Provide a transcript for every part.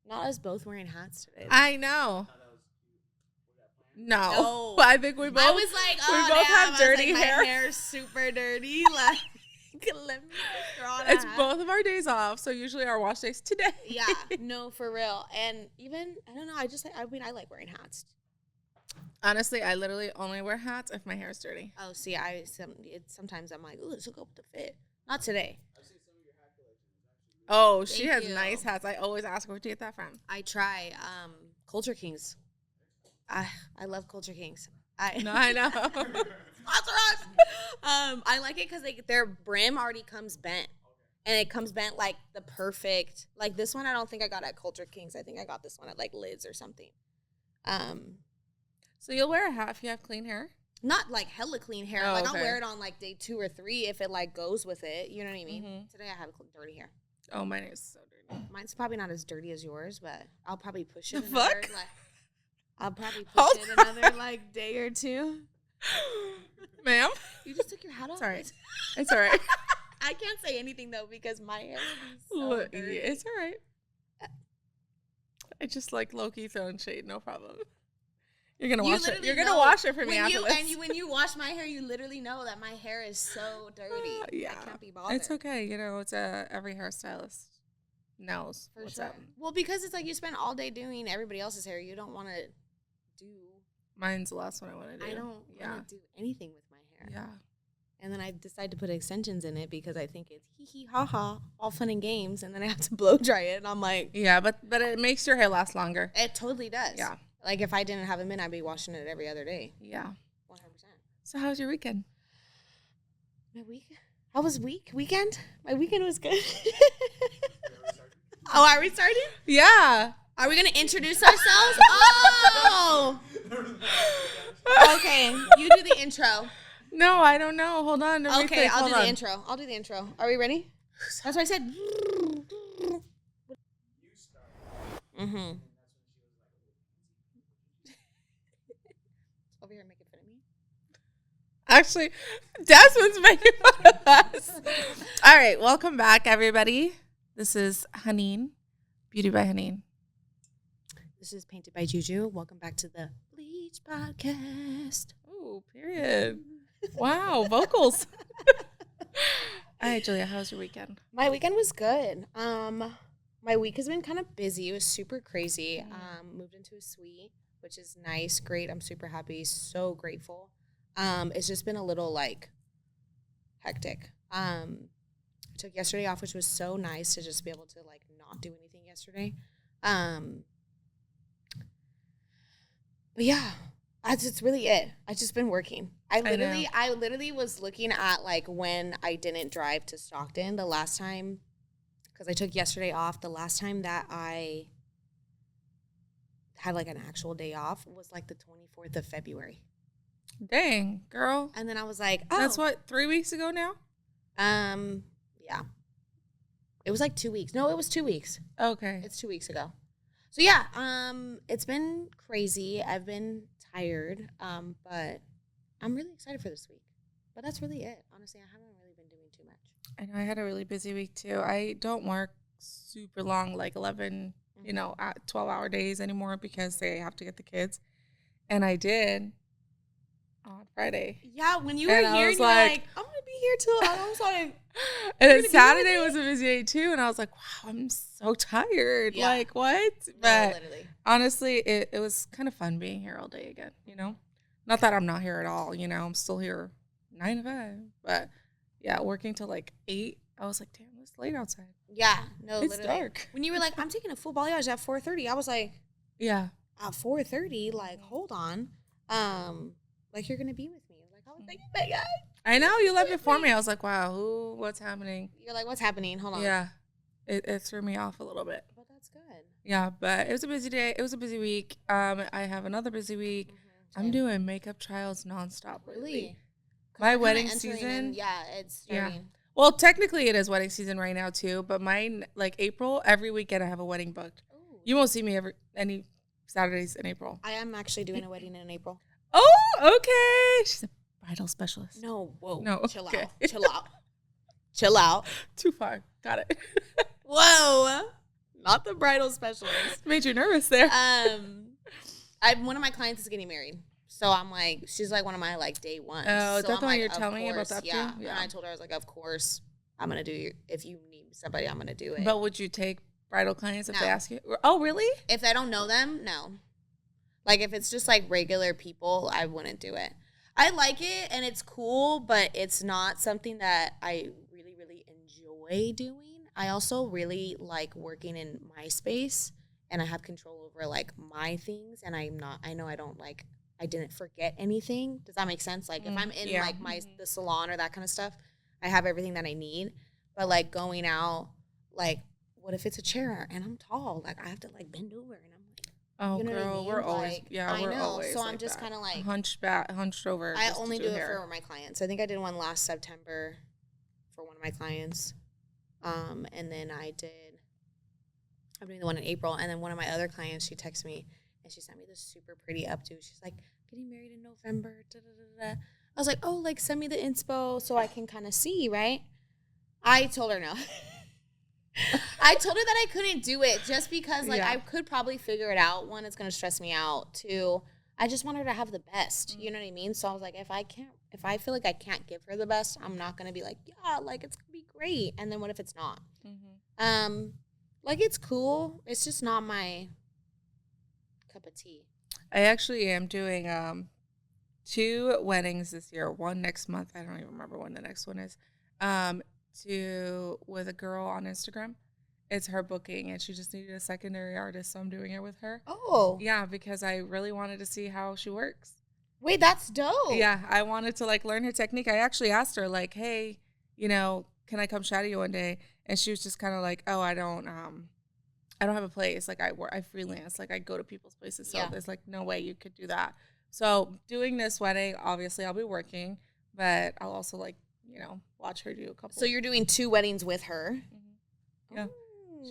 Not us both wearing hats today. I know. No. I think we both. I was like, oh, we both have dirty hair. My hair's super dirty. Like, let me throw on a It's hat. both of our days off, so usually our wash days today. Yeah, no, for real. And even I don't know. I like wearing hats. Honestly, I literally only wear hats if my hair is dirty. Oh, see, sometimes I'm like, ooh, this will go with the fit. Not today. Oh, she Thank has you. nice hats. I always ask her where to get that from. I try Culture Kings. I love Culture Kings. No, I know. Sponsor us. I like it because their brim already comes bent, and it comes bent like the perfect. Like this one, I don't think I got at Culture Kings. I think I got this one at like Lids or something. So you'll wear a hat if you have clean hair? Not like hella clean hair. Oh, like okay. I'll wear it on like day 2 or 3 if it like goes with it. You know what I mean? Mm-hmm. Today I have dirty hair. Oh, mine is so dirty. Mine's probably not as dirty as yours, but I'll probably push it. The fuck? I'll probably push it another like day or 2. Ma'am? You just took your hat off? Sorry. It's all right. I can't say anything though because my hair would be so dirty. Yeah, it's all right. I just like low-key throwing shade, no problem. You're gonna wash it. You're gonna wash it for me after this. When you wash my hair, you literally know that my hair is so dirty. Yeah, I can't be bothered. It's okay. You know, it's every hairstylist knows For what's sure. up. Well, because it's like you spend all day doing everybody else's hair. You don't want to do. Mine's the last one I want to do. I don't want to do anything with my hair. Yeah. And then I decide to put extensions in it because I think it's hee hee ha ha, all fun and games, and then I have to blow dry it, and I'm like, yeah, but it makes your hair last longer. It totally does. Yeah. Like if I didn't have them in, I'd be washing it every other day. Yeah. 100%. So how was your weekend? My week? How was weekend? My weekend was good. Oh, are we starting? Yeah. Are we going to introduce ourselves? Oh. Okay. You do the intro. No, I don't know. Hold on. Okay, I'll do the intro. I'll do the intro. Are we ready? That's what I said. Mm-hmm. Over here making fun of me. Actually, Desmond's making fun of us. All right, welcome back, everybody. This is Haneen, Beauty by Haneen. This is Painted by Juju. Welcome back to the Bleach Podcast. Ooh, period. Wow, vocals. All right, Julia, how was your weekend? My weekend was good. My week has been kind of busy. It was super crazy. Moved into a suite, which is nice, great. I'm super happy, so grateful. It's just been a little like hectic. I took yesterday off, which was so nice to just be able to like not do anything yesterday. But yeah, that's really it. I've just been working. I literally was looking at like when I didn't drive to Stockton the last time, because I took yesterday off. The last time that I had like an actual day off was like the 24th of February. Dang, girl. And then I was like, oh. That's what, 3 weeks ago now? Yeah. It was like 2 weeks. No, it was 2 weeks. Okay. It's 2 weeks ago. So yeah, it's been crazy. I've been tired, but I'm really excited for this week. But that's really it. Honestly, I haven't really been doing too much. I know I had a really busy week too. I don't work super long, like 11, 12-hour days anymore because they have to get the kids. And I did on Friday. Yeah, when you were here, you were like, I'm going to be here till, I was like. And then Saturday was a busy day too. And I was like, wow, I'm so tired. Yeah. Like, what? But literally. Honestly, it was kind of fun being here all day again, Not that I'm not here at all, I'm still here 9 to 5. But yeah, working till like 8. I was like, damn, it's late outside. Yeah, no, it's literally. Dark. When you were like, I'm taking a full balayage at 4:30, I was like, yeah. At 4:30, like, hold on. Like, you're going to be with me. Like, I was like, my God. I know, you left before me. I was like, wow, what's happening? You're like, what's happening? Hold on. Yeah, it threw me off a little bit. But that's good. Yeah, but it was a busy day. It was a busy week. I have another busy week. Mm-hmm. I'm doing makeup trials nonstop. Really? My wedding season. It's starting. Yeah. Well, technically it is wedding season right now too, but mine, like April, every weekend I have a wedding booked. Ooh. You won't see me any Saturdays in April. I am actually doing a wedding in April. Oh, okay. She's a bridal specialist. No, whoa. No, chill okay. Out. Chill out. Too far. Got it. Whoa. not the bridal specialist. Made you nervous there. One of my clients is getting married. So I'm like, she's like one of my like day ones. Oh, so that's the one you're telling me about that too? Yeah. And I told her, I was like, of course, I'm going to do if you need somebody, I'm going to do it. But would you take bridal clients if they ask you? Oh, really? If I don't know them, no. Like if it's just like regular people, I wouldn't do it. I like it and it's cool, but it's not something that I really, really enjoy doing. I also really like working in my space and I have control over like my things and I know I don't like, I didn't forget anything. Does that make sense? Like if I'm in like the salon or that kind of stuff, I have everything that I need. But like going out, like what if it's a chair and I'm tall? Like I have to like bend over and I'm like, oh, you know girl, what I mean? We're always, like, we're always. So like I'm just kind of like hunched over. I only do it for my clients. I think I did one last September for one of my clients, and then I'm doing the one in April, and then one of my other clients, she texted me and she sent me this super pretty updo. She's like, getting married in November. Da, da, da, da. I was like, oh, like send me the inspo so I can kind of see, right? I told her no. I told her that I couldn't do it just because, like, I could probably figure it out. One, it's going to stress me out. Two, I just want her to have the best. You know what I mean? So I was like, if I feel like I can't give her the best, I'm not going to be like, yeah, like, it's going to be great. And then what if it's not? Like, it's cool. It's just not my cup of tea. I actually am doing 2 weddings this year. One next month. I don't even remember when the next one is. With a girl on Instagram. It's her booking, and she just needed a secondary artist, so I'm doing it with her. Oh. Yeah, because I really wanted to see how she works. Wait, that's dope. Yeah, I wanted to, like, learn her technique. I actually asked her, like, hey, you know, can I come shadow you one day? And she was just kind of like, oh, I don't have a place. Like, I freelance. Like, I go to people's places, so there's, like, no way you could do that. So doing this wedding, obviously, I'll be working, but I'll also, like, you know, watch her do a couple. So you're doing 2 weddings with her? Yeah.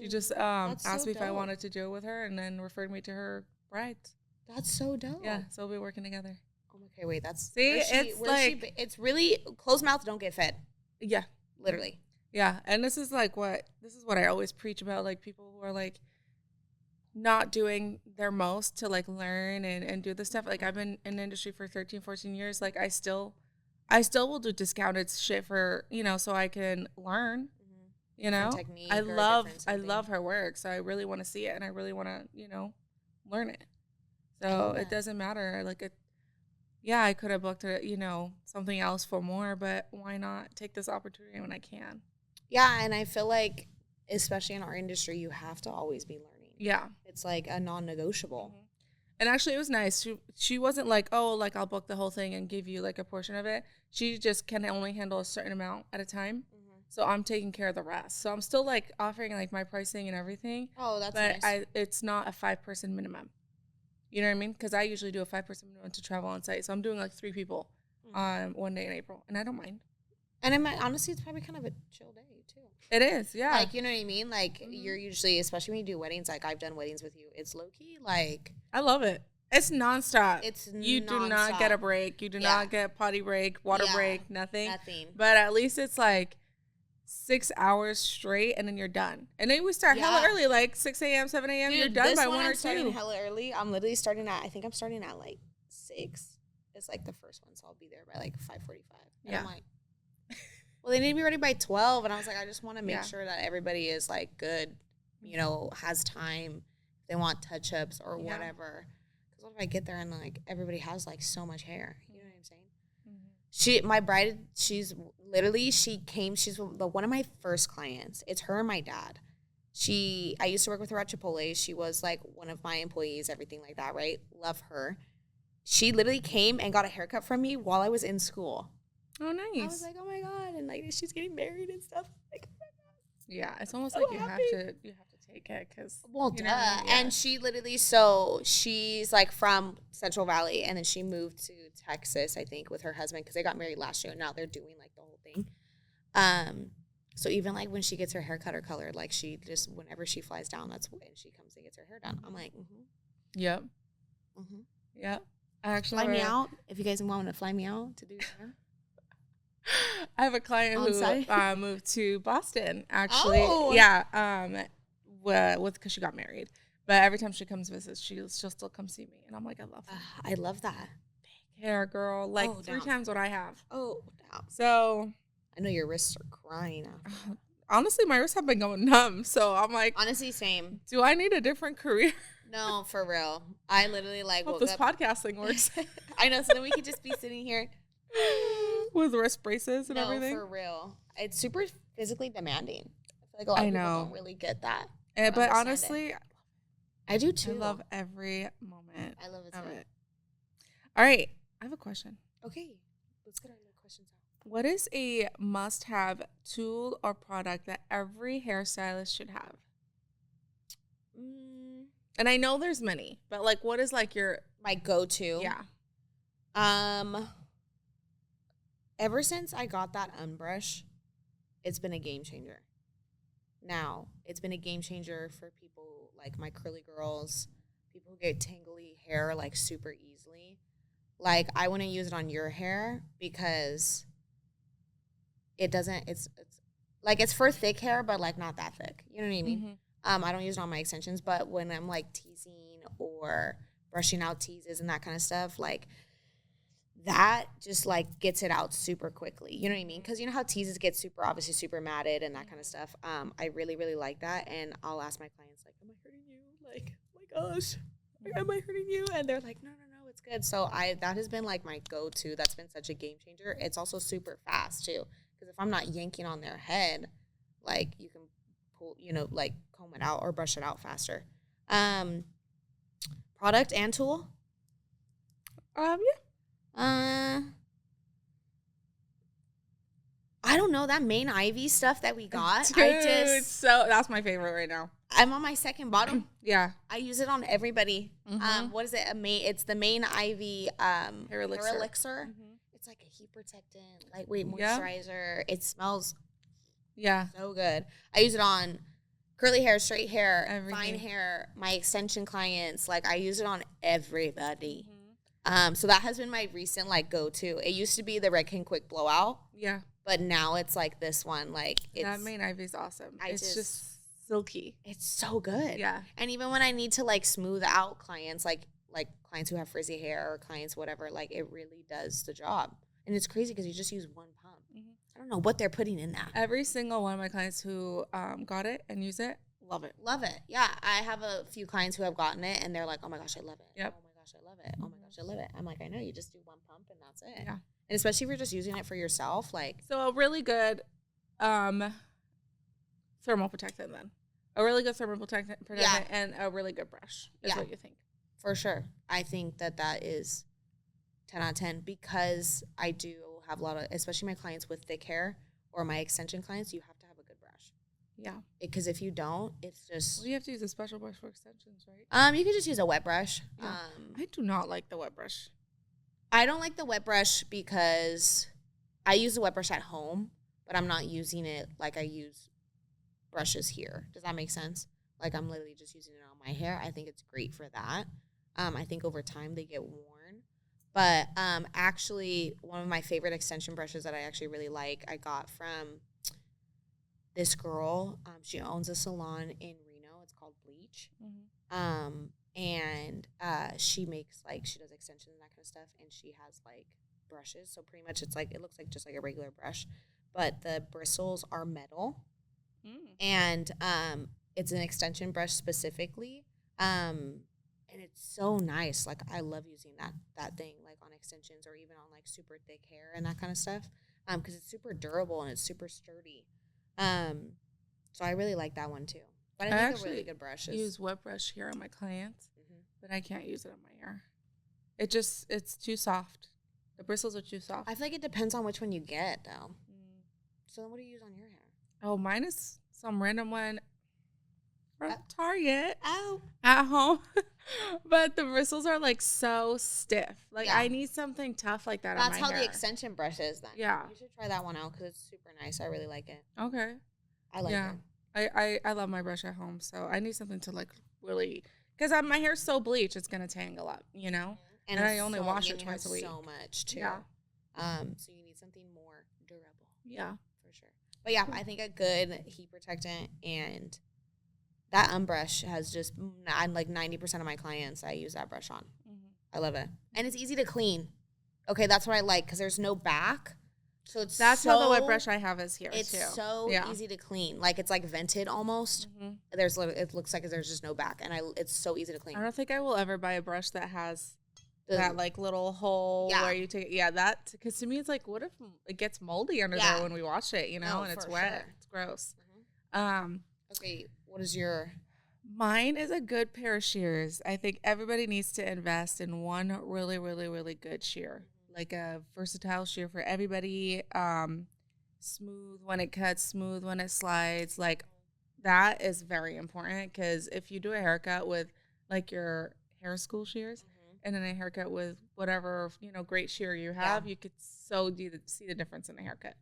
She just asked me if I wanted to do it with her and then referred me to her bride. That's so dope. Yeah, so we'll be working together. Okay, wait, that's... See, it's like... it's really... Closed mouths don't get fed. Yeah. Literally. Yeah, and this is what I always preach about, like, people who are, like, not doing their most to, like, learn and do this stuff. Like, I've been in the industry for 13, 14 years. Like, I still will do discounted shit for, you know, so I can learn, you know. I love her work, so I really want to see it, and I really want to, you know, learn it. So it doesn't matter. Like, I could have booked, you know, something else for more, but why not take this opportunity when I can? Yeah, and I feel like, especially in our industry, you have to always be learning. Yeah. It's like a non-negotiable. And actually, it was nice. She wasn't like, oh, like, I'll book the whole thing and give you, like, a portion of it. She just can only handle a certain amount at a time. So I'm taking care of the rest. So I'm still, like, offering, like, my pricing and everything. Oh, that's nice. But it's not a 5-person minimum. You know what I mean? Because I usually do a 5-person minimum to travel on site. So I'm doing, like, 3 people one day in April. And I don't mind. And honestly, it's probably kind of a chill day, too. It is, yeah. Like, you know what I mean? Like, you're usually, especially when you do weddings, like, I've done weddings with you. It's low-key, like... I love it. It's nonstop. You nonstop. do not get a break. You do not get potty break, water break, nothing. Nothing. But at least it's, like, 6 hours straight, and then you're done. And then we start hella early, like 6 a.m., 7 a.m. Dude, you're done by 1 or 2. Starting hella early. I'm literally starting at, I think I'm starting at, like, 6. It's, like, the first one, so I'll be there by, like, 5:45. And I'm like... Well, they need to be ready by 12, and I was like, I just want to make sure that everybody is, like, good, you know, has time. If they want touch-ups or whatever. Because what if I get there and, like, everybody has, like, so much hair? You know what I'm saying? My bride, she's one of my first clients. It's her and my dad. I used to work with her at Chipotle. She was, like, one of my employees, everything like that, right? Love her. She literally came and got a haircut from me while I was in school. Oh, nice. I was like, oh my God. And like, she's getting married and stuff. Like, oh my God. Yeah, it's almost so like you have to take it because. Well, duh. And she literally, she's like from Central Valley, and then she moved to Texas, I think, with her husband because they got married last year. And now they're doing like the whole thing. So even like when she gets her hair cut or colored, like she just, whenever she flies down, that's when she comes and gets her hair done. I'm like, Yep. Yep. I actually fly me out if you guys want to fly me out to do hair. I have a client who moved to Boston, actually. Oh. Yeah. because she got married. But every time she comes visit, she'll still come see me. And I'm like, I love her. I love that. Big hair, girl. Like 3 times what I have. Oh, down. So. I know your wrists are crying after. Honestly, my wrists have been going numb. So I'm like. Honestly, same. Do I need a different career? No, for real. I literally hope this podcast thing works. I know. So then we could just be sitting here. With wrist braces and everything. No, for real. It's super physically demanding. I feel like a lot of people don't really get that. But honestly, I do too. I love every moment. I love it too. All right. I have a question. Okay. Let's get our questions out. What is a must-have tool or product that every hairstylist should have? And I know there's many, but like, what is like my go-to? Yeah. Ever since I got that unbrush, it's been a game changer. Now, it's been a game changer for people like my curly girls, people who get tangly hair like super easily. Like, I wouldn't use it on your hair because it doesn't, it's like, it's for thick hair, but like not that thick. You know what I mean? I don't use it on my extensions, but when I'm like teasing or brushing out teases and that kind of stuff, like, that just like gets it out super quickly. You know what I mean? Because you know how teases get obviously super matted and that kind of stuff. I really, really like that. And I'll ask my clients, like, am I hurting you? Like, oh my gosh, am I hurting you? And they're like, no, it's good. So that has been like my go-to. That's been such a game changer. It's also super fast too. Because if I'm not yanking on their head, like you can pull, like comb it out or brush it out faster. Product and tool? Yeah. I don't know, that main Ivy stuff that we got. Dude, so that's my favorite right now. I'm on my second bottle. Yeah. I use it on everybody. What is it? It's the main Ivy hair elixir. It's like a heat protectant, lightweight moisturizer. It smells so good. I use it on curly hair, straight hair, everything. Fine hair, my extension clients. Like, I use it on everybody. So that has been my recent like go-to. It used to be the Red King Quick Blowout. Yeah. But now it's like this one. Like, that main Ivy's awesome. It's just silky. It's so good. Yeah. And even when I need to like smooth out clients, like clients who have frizzy hair or clients whatever, like it really does the job. And it's crazy because you just use one pump. I don't know what they're putting in that. Every single one of my clients who got it and use it, love it. Love it. Yeah. I have a few clients who have gotten it and they're like, oh my gosh, I love it. Yep. Oh my gosh, I love it. Oh my gosh, I love it. I'm like, I know, you just do one pump and that's it. Yeah. And especially if you're just using it for yourself, like. So a really good thermal protectant then. A really good thermal protectant and a really good brush is what you think. For sure. I think that is 10 out of 10 because I do have a lot of, especially my clients with thick hair or my extension clients, you have to have a good brush. Yeah. Because if you don't, it's just. Well, you have to use a special brush for extensions, right? You can just use a wet brush. Yeah. I do not like the wet brush. I don't like the wet brush because I use the wet brush at home, but I'm not using it like I use brushes here. Does that make sense? Like, I'm literally just using it on my hair. I think it's great for that. I think over time they get worn. But actually, one of my favorite extension brushes that I actually really like, I got from this girl. She owns a salon in Reno. It's called Bleach. And she makes, like, she does extensions and that kind of stuff. And she has, like, brushes. So pretty much it's like, it looks like just like a regular brush. But the bristles are metal. And it's an extension brush specifically. And it's so nice. Like, I love using that thing, like, on extensions or even on, like, super thick hair and that kind of stuff. Because it's super durable and it's super sturdy. So I really like that one, too. But I think a really good brush is. I use wet brush here on my clients, but I can't use it on my hair. It's too soft. The bristles are too soft. I feel like it depends on which one you get, though. So then what do you use on your hair? Oh, mine is some random one from Target. Oh. At home. But the bristles are, like, so stiff. Like, I need something tough like that on my hair. That's how the extension brush is, then. Yeah. You should try that one out because it's super nice. I really like it. Okay. I like it. I love my brush at home, so I need something to, like, really, because my hair's so bleached, it's gonna tangle up, you know. And I only wash it twice a week. So much too. Yeah. So you need something more durable. Yeah, for sure. But yeah, I think a good heat protectant and that unbrush has just, I'm like 90% of my clients, I use that brush on. I love it. And it's easy to clean. Okay, that's what I like because there's no back. So that's how the wet brush I have is here it's too. It's so easy to clean. Like it's like vented almost. It looks like there's just no back, and it's so easy to clean. I don't think I will ever buy a brush that has that like little hole where you take it. Yeah, that, because to me it's like, what if it gets moldy under there when we wash it, you know, and it's wet. Sure. It's gross. Okay, what is your... Mine is a good pair of shears. I think everybody needs to invest in one really, really, really good shear. Like a versatile shear for everybody. Smooth when it cuts, smooth when it slides. Like that is very important, because if you do a haircut with like your hair school shears and then a haircut with whatever, you know, great shear you have, you could see the difference in the haircut.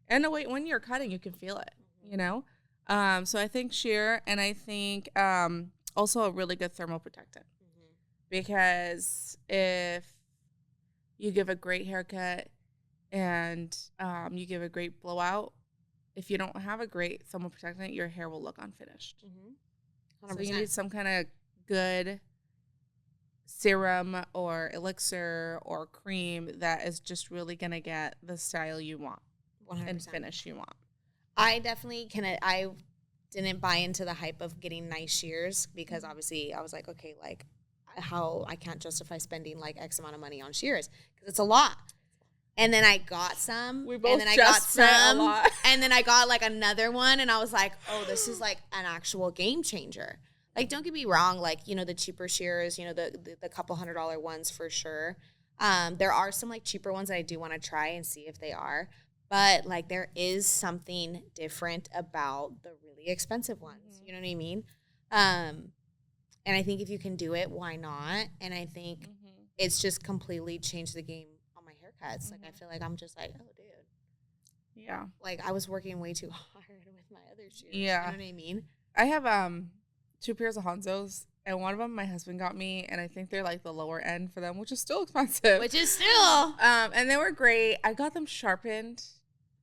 And the way when you're cutting, you can feel it, you know? So I think shear, and I think also a really good thermal protectant, because if you give a great haircut and you give a great blowout, if you don't have a great thermal protectant, your hair will look unfinished. 100%. So you need some kind of good serum or elixir or cream that is just really going to get the style you want 100%. And finish you want. I definitely I didn't buy into the hype of getting nice shears, because obviously I was like, okay, like how I can't justify spending like X amount of money on shears because it's a lot. And then I got some, we both and then I got some, and then I got like another one, and I was like, oh, this is like an actual game changer. Like, don't get me wrong, like, you know, the cheaper shears, you know, the couple $100 ones for sure. There are some like cheaper ones that I do want to try and see if they are. But, like, there is something different about the really expensive ones. You know what I mean? And I think if you can do it, why not? And I think it's just completely changed the game on my haircuts. Like, I feel like I'm just like, oh, dude. Yeah. Like, I was working way too hard with my other shears. Yeah. You know what I mean? I have 2 pairs of Hanzos. And one of them my husband got me, and I think they're like the lower end for them, which is still expensive. Which is still. And they were great. I got them sharpened,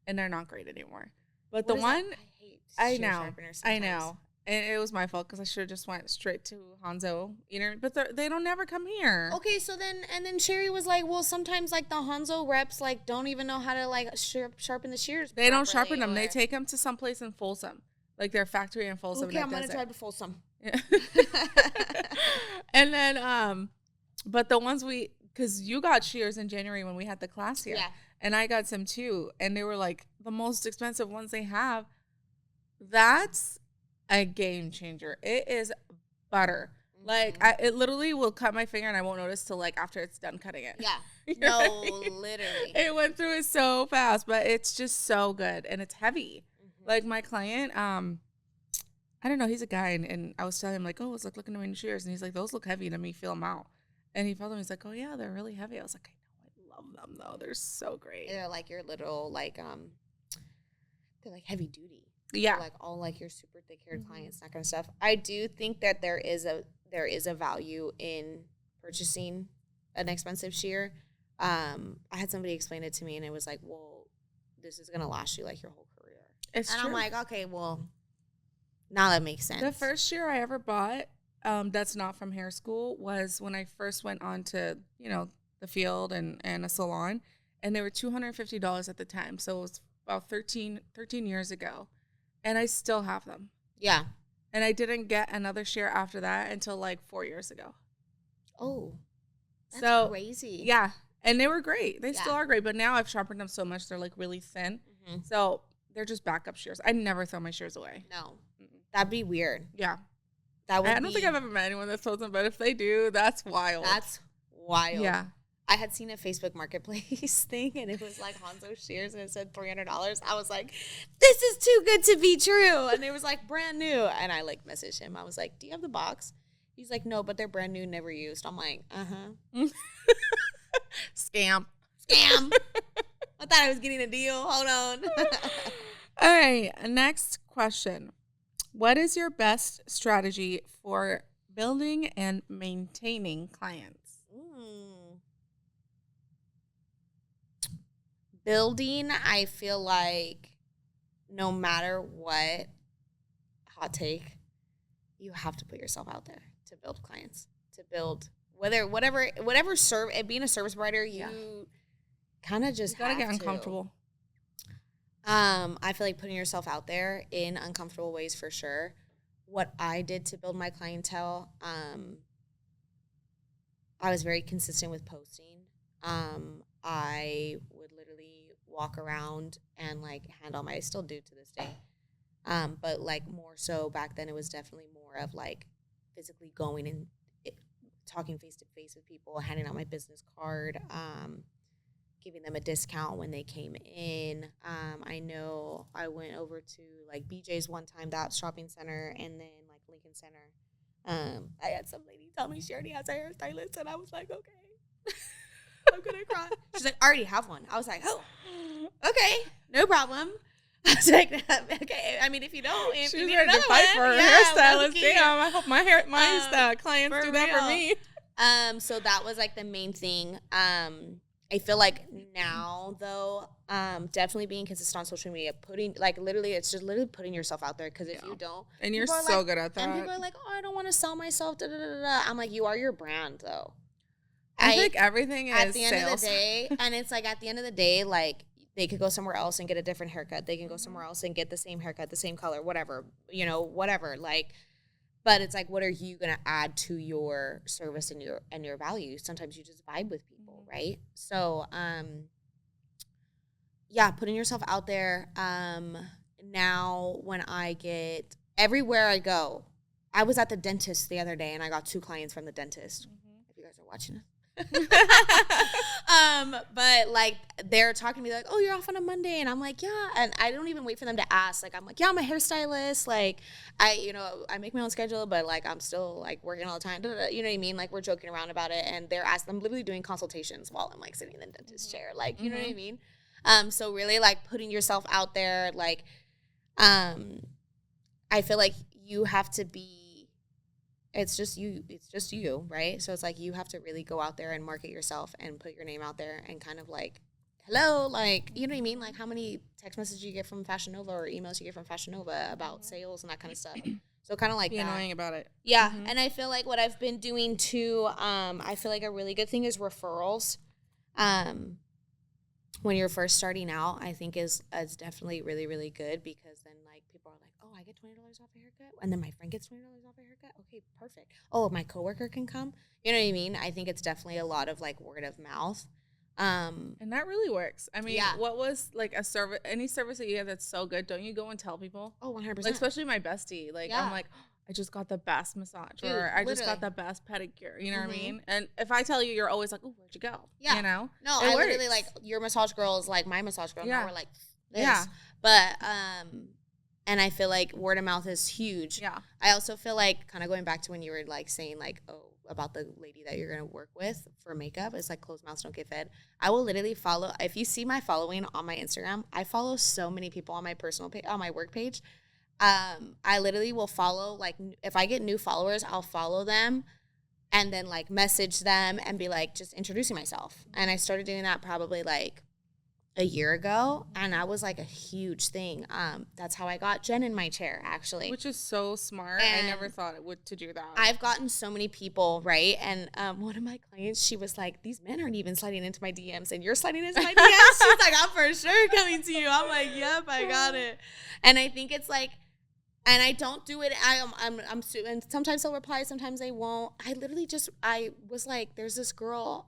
and they're not great anymore. But the one, I know, and it was my fault because I should have just went straight to Hanzo. You know, but they don't never come here. Okay, so then Sherry was like, well, sometimes like the Hanzo reps like don't even know how to like sharpen the shears. They don't sharpen them. They take them to someplace in Folsom, like their factory in Folsom. Okay, I'm gonna drive to Folsom. Yeah. And then but the ones because you got shears in January when we had the class here, and I got some too, and they were like the most expensive ones they have. That's a game changer. It is butter. Like it literally will cut my finger and I won't notice till like after it's done cutting it. Yeah. No, literally. It went through it so fast, but it's just so good, and it's heavy. Like my client, I don't know, he's a guy, and I was telling him, like, oh, I was like looking at my shears, and he's like, those look heavy, and let me feel them out. And he felt them, he's like, oh, yeah, they're really heavy. I was like, I know, I love them, though. They're so great. They're like your little, like, they're like heavy duty. Yeah. They're like all like your super thick-haired clients, that kind of stuff. I do think that there is a value in purchasing an expensive shear. I had somebody explain it to me, and it was like, well, this is going to last you, like, your whole career. It's true. I'm like, okay, well... Now that makes sense. The first shear I ever bought that's not from hair school was when I first went on to, you know, the field and a salon, and they were $250 at the time. So it was about 13 years ago, and I still have them. Yeah. And I didn't get another shear after that until like 4 years ago. Oh, that's crazy. Yeah. And they were great. They still are great, but now I've sharpened them so much they're like really thin. So they're just backup shears. I never throw my shears away. No. That'd be weird. Yeah. I don't think I've ever met anyone that throws them, but if they do, that's wild. That's wild. Yeah. I had seen a Facebook Marketplace thing, and it was like Hanzo shears, and it said $300. I was like, this is too good to be true. And it was like brand new. And I like messaged him. I was like, do you have the box? He's like, no, but they're brand new, never used. I'm like, Scam. I thought I was getting a deal. Hold on. All right. Next question. What is your best strategy for building and maintaining clients? Building, I feel like no matter what, hot take, you have to put yourself out there to build clients, to build whatever being a service provider, you kind of just gotta get uncomfortable. I feel like putting yourself out there in uncomfortable ways for sure. What I did to build my clientele, I was very consistent with posting. I would literally walk around and like hand on I still do to this day. But like more so back then, it was definitely more of like physically going and talking face to face with people, handing out my business card, giving them a discount when they came in. I know I went over to like BJ's one time, that shopping center, and then like Lincoln Center. I had some lady tell me she already has a hairstylist, and I was like, okay. I'm gonna cry. She's like, I already have one. I was like, oh, okay, no problem. I was like, okay. I mean, if you don't, if you need another one, fight for a hairstylist. Damn, I hope my clients do that for me. So that was like the main thing. I feel like now though, definitely being consistent on social media, it's just literally putting yourself out there. Because if you don't, and you're so good at that, and people are like, oh, I don't want to sell myself. Da, da, da, da. I'm like, you are your brand though. I think everything is at the end sales. of the day, and it's like at the end of the day, like they could go somewhere else and get a different haircut. They can go somewhere else and get the same haircut, the same color, whatever, whatever. Like, but it's like, what are you gonna add to your service and your value? Sometimes you just vibe with people, right? So, putting yourself out there. Now when I get everywhere I go, I was at the dentist the other day and I got 2 clients from the dentist. If you guys are watching it. But like they're talking to me like, oh, you're off on a Monday, and I'm like, yeah, and I don't even wait for them to ask. Like I'm like, yeah, I'm a hairstylist. Like I make my own schedule, but like I'm still like working all the time. You know what I mean? Like we're joking around about it, and they're asking. I'm literally doing consultations while I'm like sitting in the dentist chair. Like you know what I mean? So really like putting yourself out there. Like, I feel like you have to be. It's just you, right? So it's like you have to really go out there and market yourself and put your name out there and kind of like, hello, like, you know what I mean? Like how many text messages you get from Fashion Nova or emails you get from Fashion Nova about sales and that kind of stuff. So kind of like be annoying about it. Yeah, and I feel like what I've been doing too, I feel like a really good thing is referrals. When you're first starting out, I think is definitely really, really good because then like people are like, oh, I get $20 off a haircut, and then my friend gets $20 off a haircut. Okay, perfect. Oh, my coworker can come. You know what I mean? I think it's definitely a lot of like word of mouth. And that really works. I mean, what was like any service that you have that's so good? Don't you go and tell people? Oh, 100%. Like, especially my bestie. Like, I'm like, oh, I just got the best massage, dude, or I just got the best pedicure. You know what I mean? And if I tell you, you're always like, oh, where'd you go? Yeah. You know? No, I literally like your massage girl is like my massage girl. Now we're like this. Yeah. But and I feel like word of mouth is huge. Yeah. I also feel like kind of going back to when you were like saying like, oh, about the lady that you're going to work with for makeup. It's like closed mouths don't get fed. I will literally follow. If you see my following on my Instagram, I follow so many people on my personal page, on my work page. I literally will follow, like if I get new followers, I'll follow them and then like message them and be like, just introducing myself. And I started doing that probably like a year ago, and that was like a huge thing. That's how I got Jen in my chair, actually, which is so smart. And I never thought it would to do that. I've gotten so many people, right? And one of my clients, she was like, these men aren't even sliding into my DMs, and you're sliding into my DMs. She's like, I'm for sure coming to you. I'm like, yep, I got it. And I think it's like, and I don't do it. And sometimes they'll reply, sometimes they won't. I was like, there's this girl.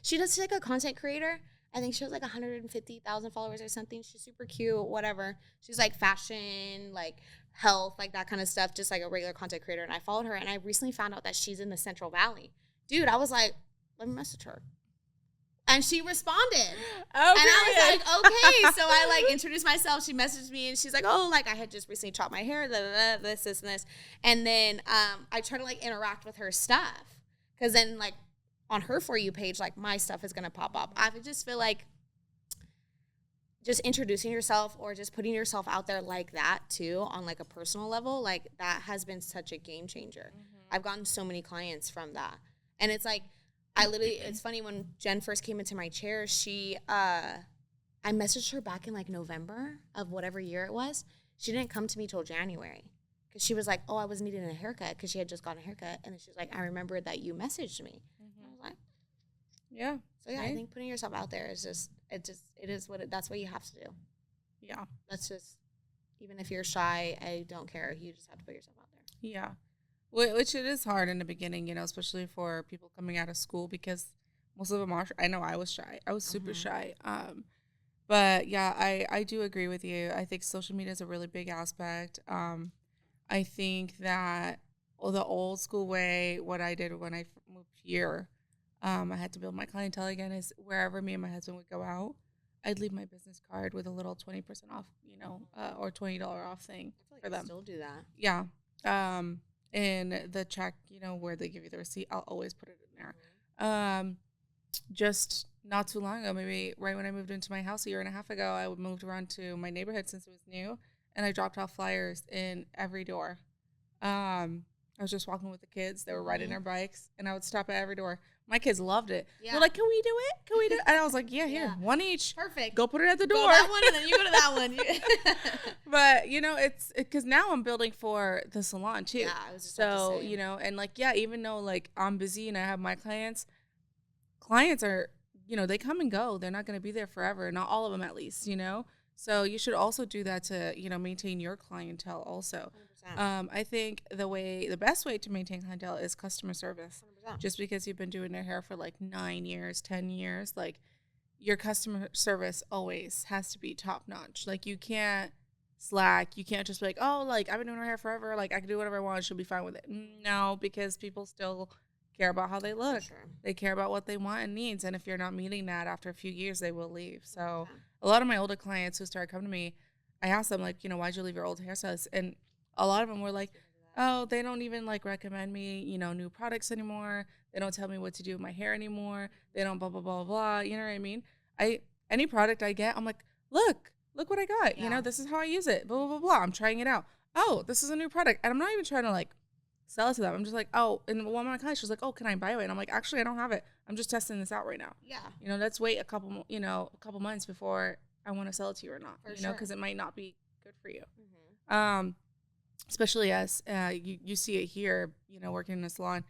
She does like a content creator. I think she has like 150,000 followers or something. She's super cute, whatever. She's like fashion, like health, like that kind of stuff, just like a regular content creator. And I followed her, and I recently found out that she's in the Central Valley. Dude, I was like, let me message her. And she responded. Oh, and I was like, okay. So I like introduced myself. She messaged me, and she's like, oh, like I had just recently chopped my hair, this, and this. And then I try to like interact with her stuff, because then like, on her For You page, like my stuff is going to pop up. I just feel like just introducing yourself or just putting yourself out there like that too on like a personal level, like that has been such a game changer. I've gotten so many clients from that. And it's like, it's funny, when Jen first came into my chair, I messaged her back in like November of whatever year it was. She didn't come to me till January, because Because she was like, oh, I was needing a haircut because she had just gotten a haircut. And then she was like, I remembered that you messaged me. Mm-hmm. I was like, yeah. So, yeah, right? I think putting yourself out there is that's what you have to do. Yeah. That's just, even if you're shy, I don't care. You just have to put yourself out there. Yeah. Which it is hard in the beginning, especially for people coming out of school because most of them are. I know I was shy. I was super shy. But yeah, I do agree with you. I think social media is a really big aspect. I think that the old school way, what I did when I moved here, I had to build my clientele again, is wherever me and my husband would go out, I'd leave my business card with a little 20% off, or $20 off thing for them. Still do that. Yeah. And the check, where they give you the receipt, I'll always put it in there. Just not too long ago, maybe right when I moved into my house a year and a half ago, I moved around to my neighborhood since it was new, and I dropped off flyers in every door. I was just walking with the kids. They were riding their bikes, and I would stop at every door. My kids loved it. Yeah. They're like, can we do it? Can we do it? And I was like, yeah, here, one each. Perfect. Go put it at the door. Go that one, and then you go to that one. But, it's because now I'm building for the salon, too. Yeah, I was just about to say. And, even though, I'm busy and I have my clients are, they come and go. They're not going to be there forever. Not all of them, at least, So you should also do that to, maintain your clientele also. 100%. I think the best way to maintain clientele is customer service. 100%. Just because you've been doing their hair for 9 years, 10 years, your customer service always has to be top notch. You can't slack. You can't just be like, oh, I've been doing her hair forever. I can do whatever I want. She'll be fine with it. No, because people still care about how they look. Sure. They care about what they want and needs. And if you're not meeting that after a few years, they will leave. So a lot of my older clients who started coming to me, I asked them, why'd you leave your old hairstylist? And a lot of them were like, oh, they don't even recommend me, new products anymore. They don't tell me what to do with my hair anymore. They don't blah, blah, blah, blah. You know what I mean? Any product I get, I'm like, look what I got. Yeah. This is how I use it. Blah, blah, blah, blah. I'm trying it out. Oh, this is a new product. And I'm not even trying to sell it to them. I'm just like, oh, and one of my clients, she was like, oh, can I buy it? And I'm like, actually, I don't have it. I'm just testing this out right now. Yeah. Let's wait a couple months before I want to sell it to you or not, because it might not be good for you. Mm-hmm. Especially as you see it here, working in a salon,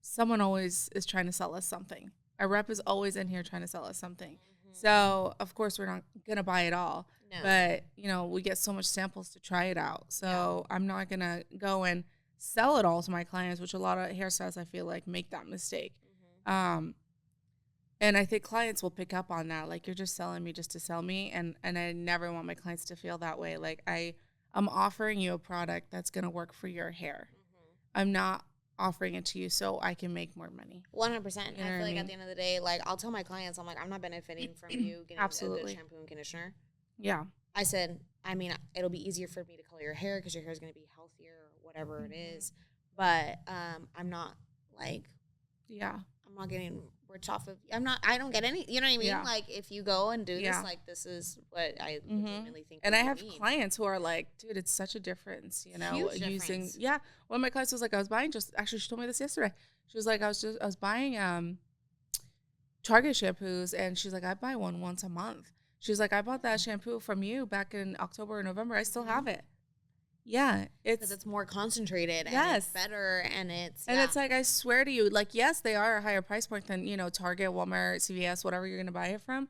someone always is trying to sell us something. A rep is always in here trying to sell us something. Mm-hmm. So, of course, we're not going to buy it all. No. But, we get so much samples to try it out. So I'm not going to go and sell it all to my clients, which a lot of hairstylists, I feel make that mistake. Mm-hmm. And I think clients will pick up on that. You're just selling me just to sell me. And I never want my clients to feel that way. I'm offering you a product that's going to work for your hair. Mm-hmm. I'm not offering it to you so I can make more money. 100%. I feel at the end of the day, I'll tell my clients, I'm I'm not benefiting from you getting Absolutely. a good shampoo and conditioner. Yeah. I said, it'll be easier for me to color your hair because your hair is going to be healthier or whatever it is. But I'm not I'm not getting rich off of. I don't get any. You know what I mean? Yeah. If you go and do this, this is what I legitimately think. And I have clients who are like, dude, it's such a difference. Huge using difference. One of my clients was like, I was buying she told me this yesterday. She was like, I was buying Target shampoos, and she's like, I buy one once a month. She's like, I bought that shampoo from you back in October or November. I still have it. Yeah, it's more concentrated. Yes, and it's better, and it's I swear to you, yes, they are a higher price point than Target, Walmart, CVS, whatever you're gonna buy it from,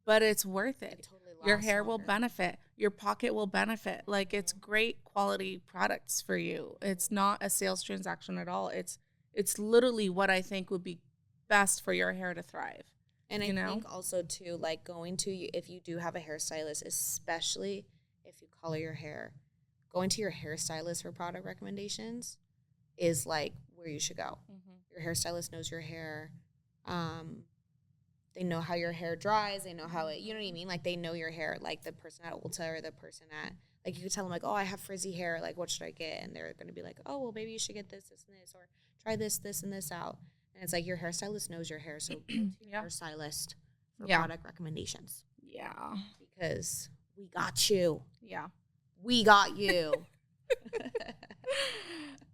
but it's worth it. Your hair will benefit. Your pocket will benefit. It's great quality products for you. It's not a sales transaction at all. It's literally what I think would be best for your hair to thrive. And I think also too, going to if you do have a hairstylist, especially if you color your hair. Going to your hairstylist for product recommendations is where you should go. Mm-hmm. Your hairstylist knows your hair. They know how your hair dries. They know how it, you know what I mean? They know your hair, the person at Ulta or the person at, you could tell them oh, I have frizzy hair. what should I get? And they're going to be like, oh, well, maybe you should get this, this, and this, or try this, this, and this out. And it's your hairstylist knows your hair. So go to your hairstylist for product recommendations. Yeah. Because we got you. Yeah. We got you.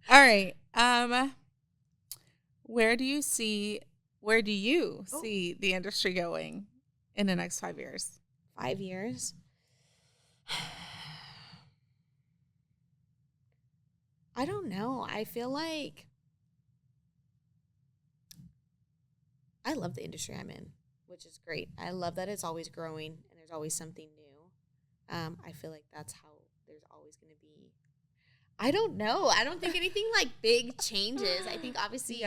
All right. Where do you see the industry going in the next 5 years? 5 years? I don't know. I feel like I love the industry I'm in, which is great. I love that it's always growing and there's always something new. I feel like that's how there's always going to be. I don't know. I don't think anything like big changes. I think obviously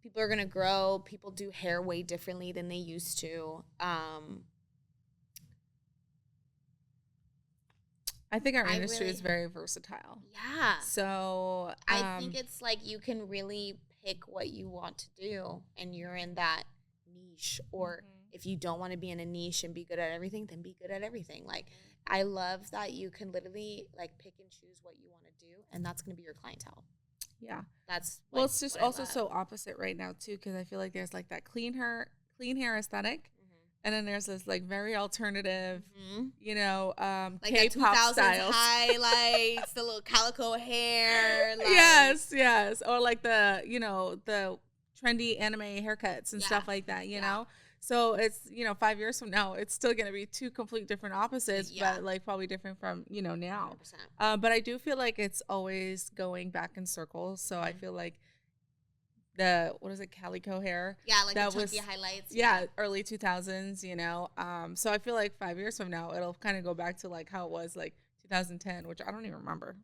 people are going to grow. People do hair way differently than they used to. I think our industry is very versatile. Yeah. So I think it's like you can really pick what you want to do and you're in that niche. Or if you don't want to be in a niche and be good at everything, then be good at everything. Like, I love that you can literally like pick and choose what you want to do, and that's going to be your clientele. Yeah. That's like, well, it's just also so opposite right now too, because I feel like there's like that clean hair aesthetic. And then there's this like very alternative, you know, like K-pop styles, highlights, the little calico hair. Like. Yes. Or like the, you know, the trendy anime haircuts and stuff like that, you know? So it's, you know, 5 years from now, it's still going to be two complete different opposites, but like probably different from, you know, now. But I do feel like it's always going back in circles. So I feel like what is it, calico hair? Yeah, like that the chunky highlights. Yeah, early 2000s, you know. So I feel like 5 years from now, it'll kind of go back to like how it was like 2010, which I don't even remember.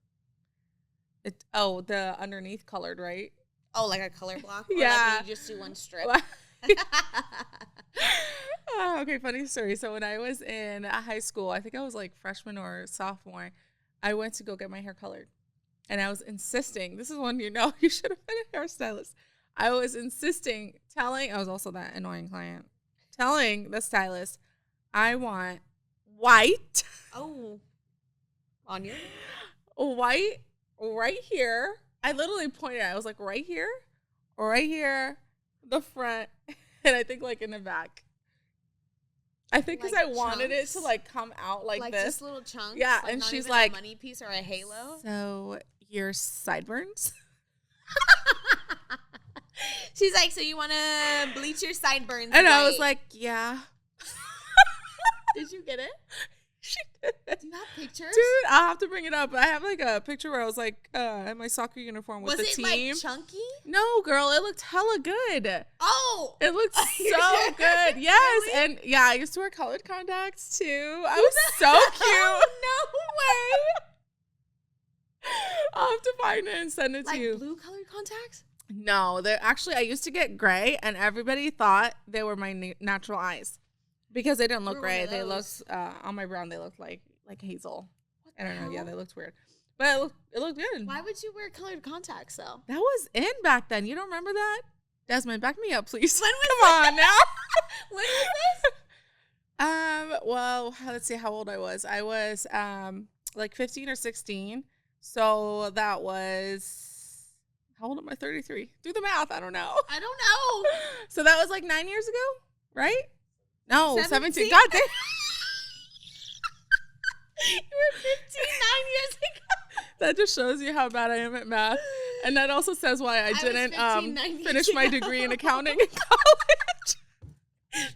The underneath colored, right? Oh, like a color block? Yeah. Or like you just do one strip? Okay, funny story. So when I was in high school, I think I was like freshman or sophomore, I went to go get my hair colored. And I was insisting, this is when you know you should have been a hairstylist. I was insisting, I was also that annoying client, telling the stylist, I want white. Oh. On your? White right here. I literally pointed at it. I was like, right here, the front, and I think like in the back. I think because like I wanted it to like come out like this. Like just little chunks? Yeah, like and not she's even like, a money piece or a halo? So your sideburns? She's like, so you want to bleach your sideburns? And I was like, yeah. Did you get it? She did. Do you have pictures? Dude, I'll have to bring it up. I have like a picture where I was like in my soccer uniform with the team. Was it like chunky? No, girl, it looked hella good. Oh. It looked so good. Yes. Really? And yeah, I used to wear colored contacts too. I was so cute. No way. I'll have to find it and send it to you. Like blue colored contacts? No, they're actually, I used to get gray and everybody thought they were my natural eyes. Because they didn't look gray. They looked, on my brown, they looked like hazel. I don't know. Yeah, they looked weird. But it looked good. Why would you wear colored contacts, though? That was in back then. You don't remember that? Desmond, back me up, please. When was Come on now. When was this? Well, let's see how old I was. I was like 15 or 16. So that was, how old am I? 33. Do the math. I don't know. So that was like 9 years ago, right? No, 17. God damn. You were 15 9 years ago. That just shows you how bad I am at math. And that also says why I didn't finish my degree in accounting in college.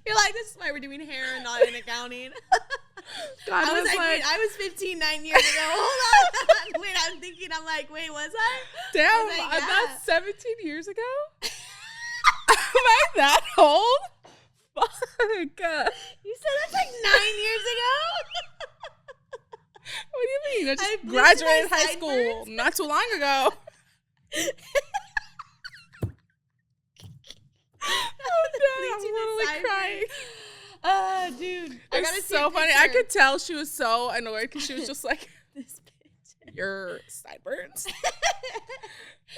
You're like, this is why we're doing hair and not in accounting. God, I was like, wait, I was 15 9 years ago. Hold on. Wait, I'm thinking, I'm like, wait, was I? Damn, like, yeah. That's 17 years ago? Am I that old? Fuck. You said that's like 9 years ago? What do you mean? I just graduated high school not too long ago. Oh, I'm literally crying. Dude. It's so funny. I could tell she was so annoyed because she was just like, this bitch. Your sideburns.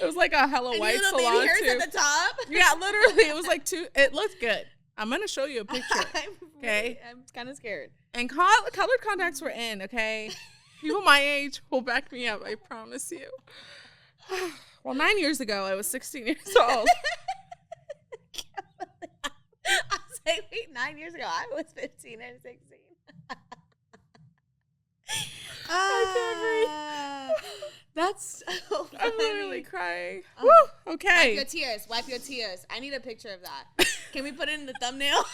It was like a hella white salon baby hairs too. At the top. Yeah, literally. It was like it looked good. I'm going to show you a picture. Okay. I'm kind of scared. And colored contacts were in, okay? People my age will back me up, I promise you. Well, 9 years ago, I was 16 years old. I was like, wait, 9 years ago, I was 15 and 16. I can't breathe. That's so funny. I'm literally crying. Woo, okay. Wipe your tears. I need a picture of that. Can we put it in the thumbnail?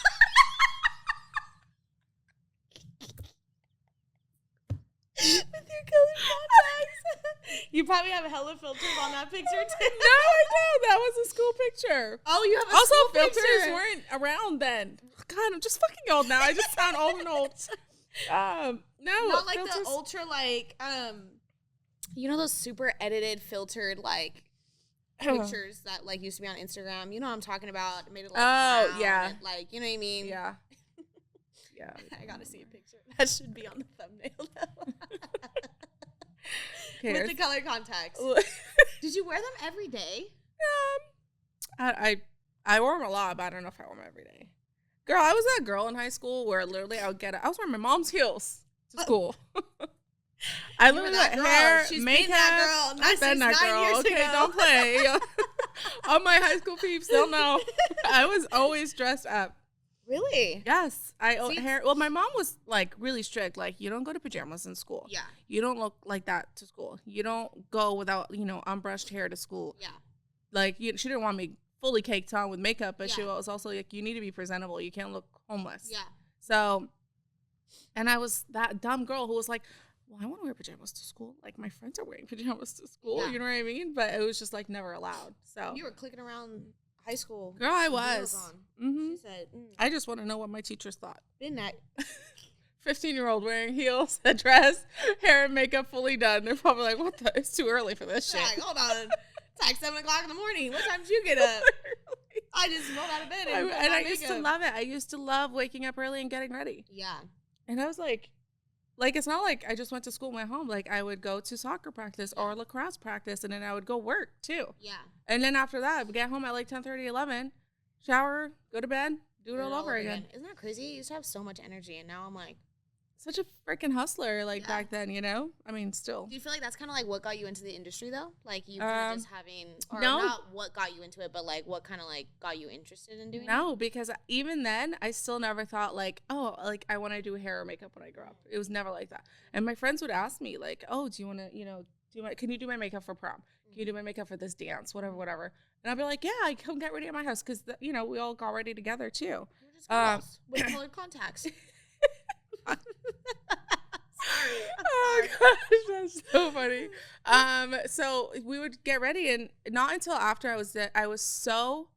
With your colored contacts. You probably have hella filters on that picture too. No, I don't. That was a school picture. Oh, you have a also school filters picture. weren't around then. God, I'm just fucking old now. I just sound old and old. No, not like filters. the ultra like you know those super edited filtered like pictures that like used to be on Instagram. You know what I'm talking about? Made it like brown yeah, and, like you know what I mean? Yeah. Yeah. I gotta see a picture. That should be on the thumbnail though. With the color contacts. Did you wear them every day? I wore them a lot, but I don't know if I wore them every day. Girl, I was that girl in high school where literally I was wearing my mom's heels to school. I literally went hair, She's makeup. That girl. I've been that girl. Okay, ago. don't play. All my high school peeps don't know. I was always dressed up. Really? Yes. Well, my mom was like really strict. Like, you don't go to pajamas in school. Yeah. You don't look like that to school. You don't go without, unbrushed hair to school. Yeah. Like, she didn't want me fully caked on with makeup, but she was also like, you need to be presentable. You can't look homeless. Yeah. So, and I was that dumb girl who was like, well, I want to wear pajamas to school. Like, my friends are wearing pajamas to school. Yeah. You know what I mean? But it was just like never allowed. So you were clicking around high school. Girl, I was. Mm-hmm. She said, I just want to know what my teachers thought. Didn't I? 15-year-old wearing heels, a dress, hair and makeup fully done. They're probably like, what the? It's too early for this shit. Like, hold on. It's like 7 o'clock in the morning. What time did you get up? I just rolled out of bed and I used to love it. I used to love waking up early and getting ready. Yeah. And I was like, it's not like I just went to school and went home. Like, I would go to soccer practice or lacrosse practice, and then I would go work, too. Yeah. And then after that, I would get home at like 10:30, 11, shower, go to bed, do it all over again. Isn't that crazy? You used to have so much energy, and now I'm like... Such a freaking hustler, back then, I mean, still. Do you feel like that's kind of like what got you into the industry, though? Like, you kind of just having... Or not what got you into it, but, like, what kind of, like, got you interested in doing it? No, because even then, I still never thought, like, oh, like, I want to do hair or makeup when I grow up. It was never like that. And my friends would ask me, like, oh, do you want to, can you do my makeup for prom? Can you do my makeup for this dance? Whatever. And I'd be like, yeah, I come get ready at my house because, we all got ready together, too. We're just girls with colored contacts. Oh gosh, that's so funny. So we would get ready, and not until after I was so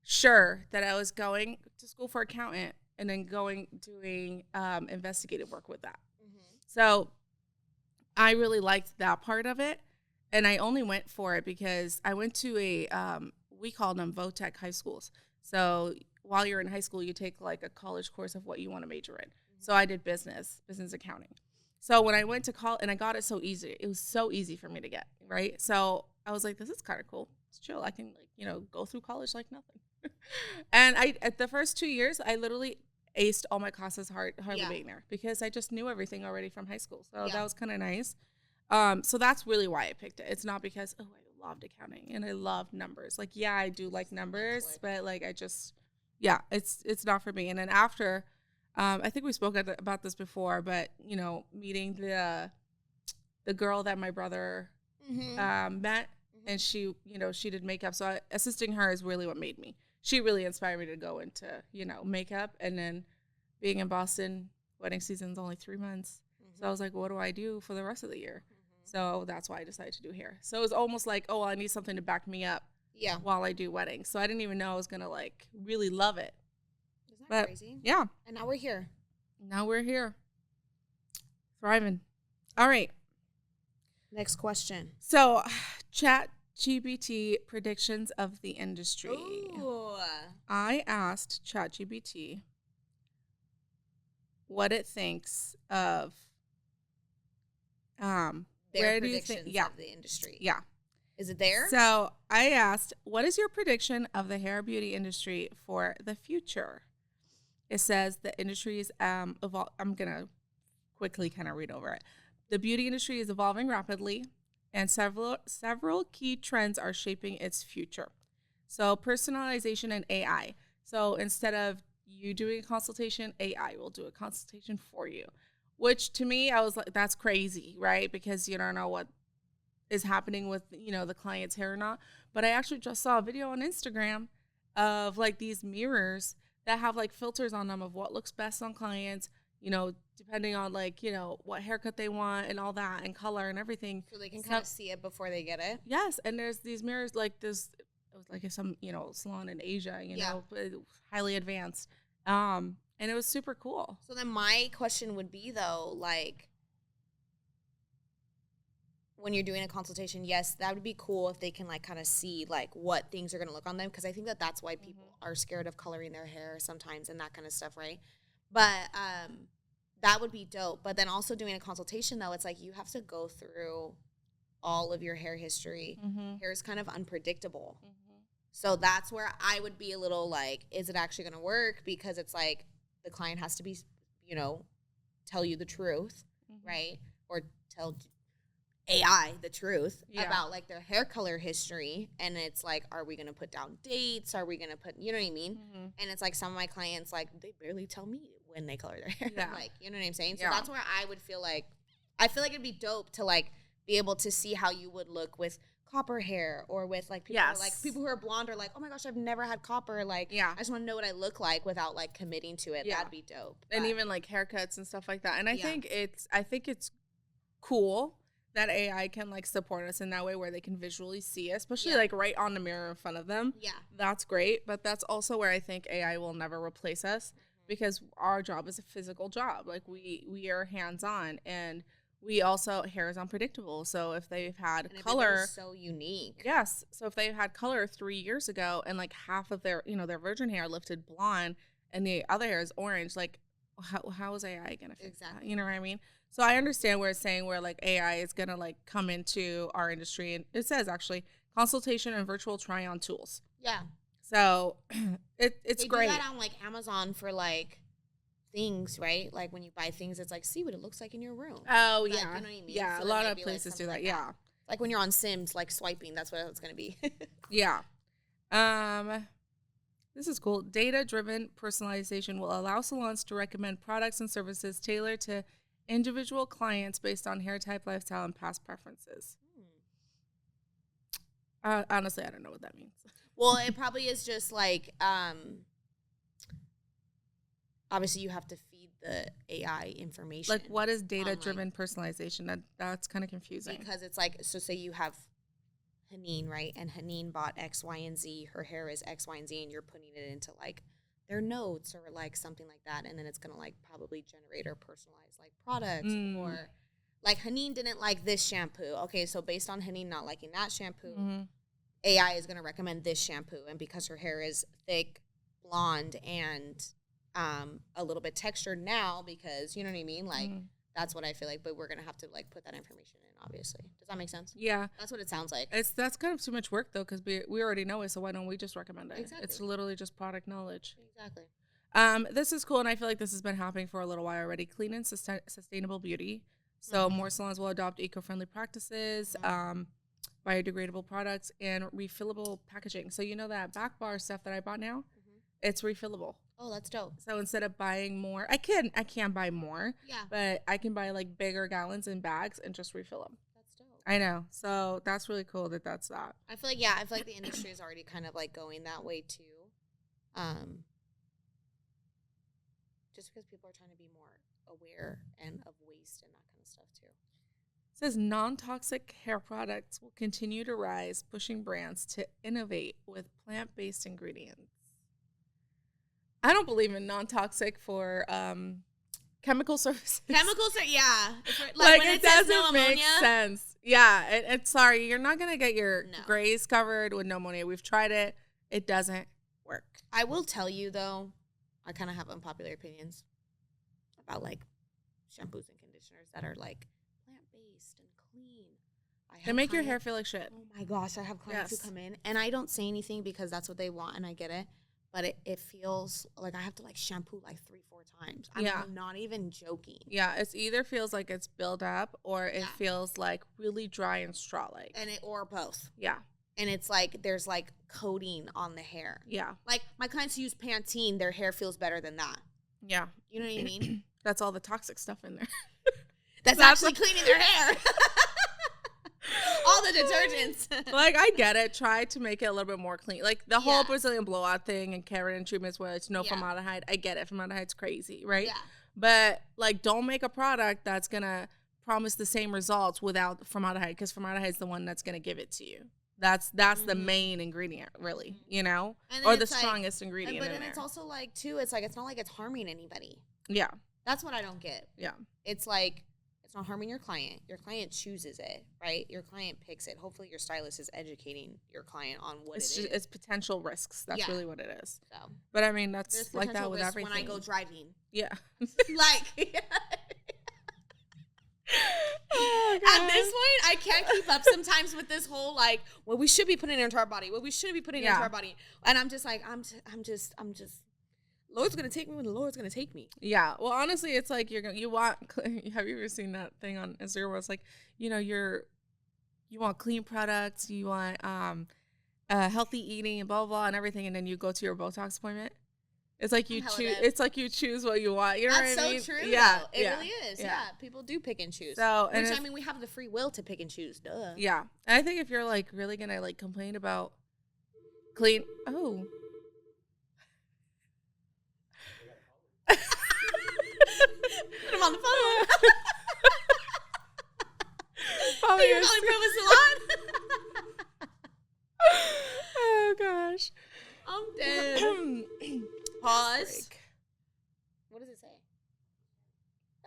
sure that I was going to school for accountant and then doing investigative work with that. Mm-hmm. So I really liked that part of it, and I only went for it because I went to we called them VOTEC high schools. So while you're in high school, you take like a college course of what you want to major in. So I did business accounting. So when I went to college, and I got it so easy, it was so easy for me to get, right? So I was like, this is kind of cool. It's chill. I can go through college like nothing. And at the first 2 years, I literally aced all my classes hardly being there because I just knew everything already from high school. So that was kind of nice. So that's really why I picked it. It's not because, I loved accounting and I loved numbers. Like, yeah, I do like numbers, but like it's not for me. And then after... I think we spoke about this before, but, meeting the girl that my brother met, and she did makeup. So assisting her is really what made me. She really inspired me to go into, makeup. And then being in Boston, wedding season's only 3 months. Mm-hmm. So I was like, what do I do for the rest of the year? Mm-hmm. So that's why I decided to do hair. So it was almost like, I need something to back me up while I do weddings. So I didn't even know I was going to, like, really love it. Isn't that crazy? Yeah. And now we're here. Thriving. All right. Next question. So, ChatGPT predictions of the industry. Ooh. I asked ChatGPT what it thinks of their where predictions do you think of the industry. Yeah. Is it there? So, I asked, what is your prediction of the hair beauty industry for the future? It says the industry is I'm going to quickly kind of read over it. The beauty industry is evolving rapidly, and several key trends are shaping its future. So personalization and AI. So instead of you doing a consultation, AI will do a consultation for you, which to me, I was like, that's crazy, right? Because you don't know what is happening with, the client's hair or not. But I actually just saw a video on Instagram of like these mirrors that have like filters on them of what looks best on clients, depending on like, what haircut they want and all that and color and everything. So they can kind of see it before they get it. Yes. And there's these mirrors like this, it was like some, salon in Asia, highly advanced. And it was super cool. So then my question would be though, like, when you're doing a consultation, yes, that would be cool if they can like kind of see like what things are going to look on them. Cause I think that's why people are scared of coloring their hair sometimes and that kind of stuff. Right. But, that would be dope. But then also doing a consultation though, it's like you have to go through all of your hair history. Hair is kind of unpredictable. So that's where I would be a little like, is it actually going to work? Because it's like the client has to be, tell you the truth, right? Or tell AI the truth about like their hair color history. And it's like, are we going to put down dates? Are we going to put, you know what I mean? And it's like some of my clients, like they barely tell me when they color their hair. Yeah. Like, you know what I'm saying? So that's where I would feel like, it'd be dope to like be able to see how you would look with copper hair or with like people like people who are blonde are like, oh my gosh, I've never had copper. Like, I just want to know what I look like without like committing to it. That'd be dope. And even like haircuts and stuff like that. And I think it's cool that AI can like support us in that way where they can visually see us, especially like right on the mirror in front of them. Yeah. That's great. But that's also where I think AI will never replace us because our job is a physical job. Like we are hands-on and we also, hair is unpredictable. So if they've had color, so unique. Yes. So if they've had color 3 years ago and like half of their, their virgin hair lifted blonde and the other hair is orange, like how is AI going to fix that? You know what I mean? So I understand where it's saying where like AI is going to like come into our industry. And it says actually consultation and virtual try on tools. Yeah. So it's they great. They do that on like Amazon for like things, right? Like when you buy things, it's like, see what it looks like in your room. Oh, like, yeah. You know what I mean? Yeah, so a lot of places do that, like yeah. Like when you're on Sims, like swiping, that's what it's going to be. Yeah. This is cool. Data-driven personalization will allow salons to recommend products and services tailored to individual clients based on hair type, lifestyle, and past preferences. Honestly, I don't know what that means. Well, it probably is just like, obviously you have to feed the AI information. Like, what is data-driven personalization? That's kind of confusing. Because it's like, so say you have Haneen, right? And Haneen bought X, Y, and Z. Her hair is X, Y, and Z, and you're putting it into like their notes or like something like that, and then it's gonna like probably generate or personalize like products or like Haneen didn't like this shampoo. Okay, so based on Haneen not liking that shampoo, AI is gonna recommend this shampoo, and because her hair is thick, blonde, and a little bit textured now, because you know what I mean, like. That's what I feel like, but we're going to have to, like, put that information in, obviously. Does that make sense? Yeah. That's what it sounds like. That's kind of too much work, though, because we already know it, so why don't we just recommend it? Exactly. It's literally just product knowledge. Exactly. This is cool, and I feel like this has been happening for a little while already. Clean and sustainable beauty. So more salons will adopt eco-friendly practices, biodegradable products, and refillable packaging. So you know that back bar stuff that I bought now? It's refillable. Oh, that's dope. So instead of buying more, I can buy more. Yeah. But I can buy like bigger gallons in bags and just refill them. That's dope. I know. So that's really cool that's that. I feel like the industry is already kind of like going that way too. Just because people are trying to be more aware and of waste and that kind of stuff too. It says non-toxic hair products will continue to rise, pushing brands to innovate with plant-based ingredients. I don't believe in non-toxic for chemical services. Yeah. Like when it doesn't make sense. Yeah. It's sorry, you're not going to get your grays covered with no ammonia. We've tried it. It doesn't work. I will tell you, though, I kind of have unpopular opinions about, like, shampoos and conditioners that are, like, plant-based and clean. They make your hair feel like shit. Oh, my gosh. I have clients who come in, and I don't say anything because that's what they want, and I get it. But it feels like I have to, like, shampoo, like, 3-4 times. I'm not even joking. Yeah, it either feels like it's built up or it feels, like, really dry and straw-like. Or both. Yeah. And it's, like, there's, like, coating on the hair. Yeah. Like, my clients who use Pantene, their hair feels better than that. Yeah. You know what I mean? That's all the toxic stuff in there. That's actually cleaning their hair. All the detergents. Like, I get it. Try to make it a little bit more clean. Like, the whole Brazilian blowout thing and keratin treatments where it's no formaldehyde. I get it. Formaldehyde's crazy, right? Yeah. But like, don't make a product that's gonna promise the same results without formaldehyde, because formaldehyde is the one that's gonna give it to you. That's the main ingredient, really, you know, or the strongest ingredient. But then it's also like too. It's like it's not like it's harming anybody. Yeah, that's what I don't get. Yeah, it's like it's not harming your client. Your client chooses it, right? Your client picks it. Hopefully, your stylist is educating your client on what it is. It's potential risks. That's really what it is. So, but I mean, that's like that with everything. When I go driving, yeah, like. Oh, at this point, I can't keep up sometimes with this whole like what we should be putting into our body, what we shouldn't be putting into our body, and I'm just like I'm just Lord's gonna take me when the Lord's gonna take me. Yeah, well, honestly, it's like you want. Have you ever seen that thing on Instagram where it's like, you know, you want clean products, you want healthy eating and blah blah blah and everything, and then you go to your Botox appointment. It's like you choose. It's like you choose what you want. You know That's what I mean? so true. Yeah, though. It really is. Yeah. People do pick and choose. So, which I mean, we have the free will to pick and choose. Duh. Yeah, and I think if you're like really gonna like complain about clean, Put him on the phone. Probably you're calling from a salon. Oh gosh, I'm dead. Pause. What does it say?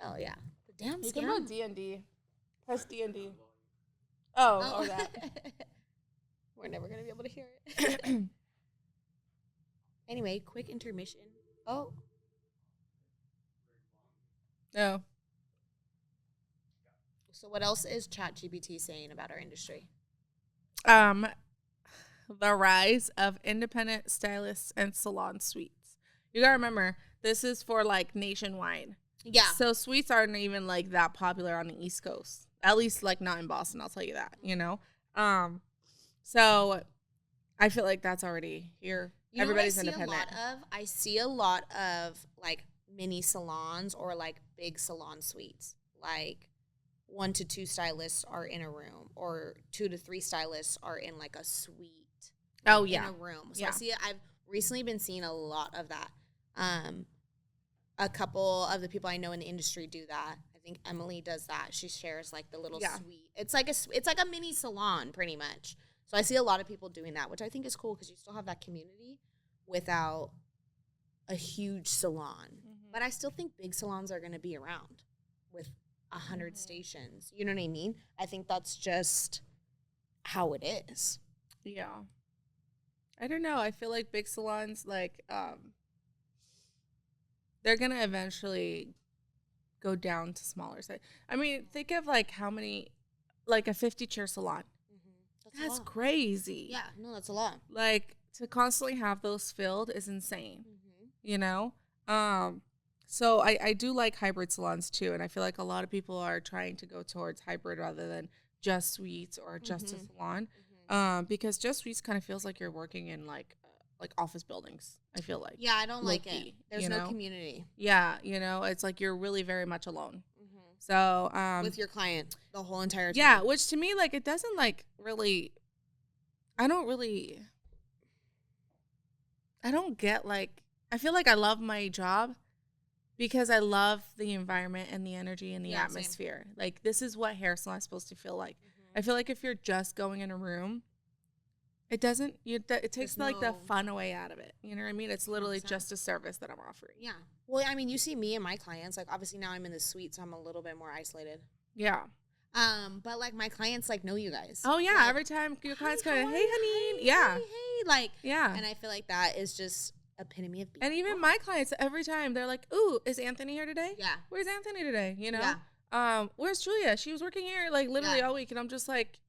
Oh yeah, the damn scam. Talking about D&D. Press D&D. Oh, that. We're never gonna be able to hear it. Anyway, quick intermission. Oh. No. So what else is ChatGPT saying about our industry? The rise of independent stylists and salon suites. You gotta remember, this is for like nationwide. Yeah. So suites aren't even like that popular on the East Coast. At least like not in Boston, I'll tell you that, you know? So I feel like that's already here. You Everybody's know what independent. I see a lot of like mini salons or like big salon suites. Like 1 to 2 stylists are in a room, or 2 to 3 stylists are in like a suite. Oh yeah. In a room. So I've recently been seeing a lot of that. A couple of the people I know in the industry do that. I think Emily does that. She shares like the little suite. It's like a mini salon pretty much. So I see a lot of people doing that, which I think is cool because you still have that community without a huge salon. Mm-hmm. But I still think big salons are going to be around with 100 stations. You know what I mean? I think that's just how it is. Yeah. I don't know. I feel like big salons, like, they're going to eventually go down to smaller size. I mean, think of like how many, like a 50-chair salon. That's crazy. Yeah, no, that's a lot. Like, to constantly have those filled is insane, you know? So I do like hybrid salons too, and I feel like a lot of people are trying to go towards hybrid rather than just suites or just a salon, because just suites kind of feels like you're working in like office buildings, I feel like. Yeah, I don't like it. There's no community. Yeah, you know, it's like you're really very much alone. So with your client the whole entire time. Yeah, which to me, like, it doesn't like really, I don't get like, I feel like I love my job because I love the environment and the energy and the atmosphere. Same. Like, this is what hair salon is supposed to feel like. I feel like if you're just going in a room, it doesn't, it takes like the fun away out of it. You know what I mean? It's literally just a service that I'm offering. Yeah. Well, I mean, you see me and my clients, like, obviously now I'm in the suite, so I'm a little bit more isolated. Yeah. But like my clients like know you guys. Oh yeah, like, every time your clients come in, hey honey, hey, like yeah. And I feel like that is just epitome of being. And even my clients, every time they're like, "Ooh, is Anthony here today? Yeah. Where's Anthony today? You know? Yeah. Where's Julia? She was working here like literally all week," and I'm just like,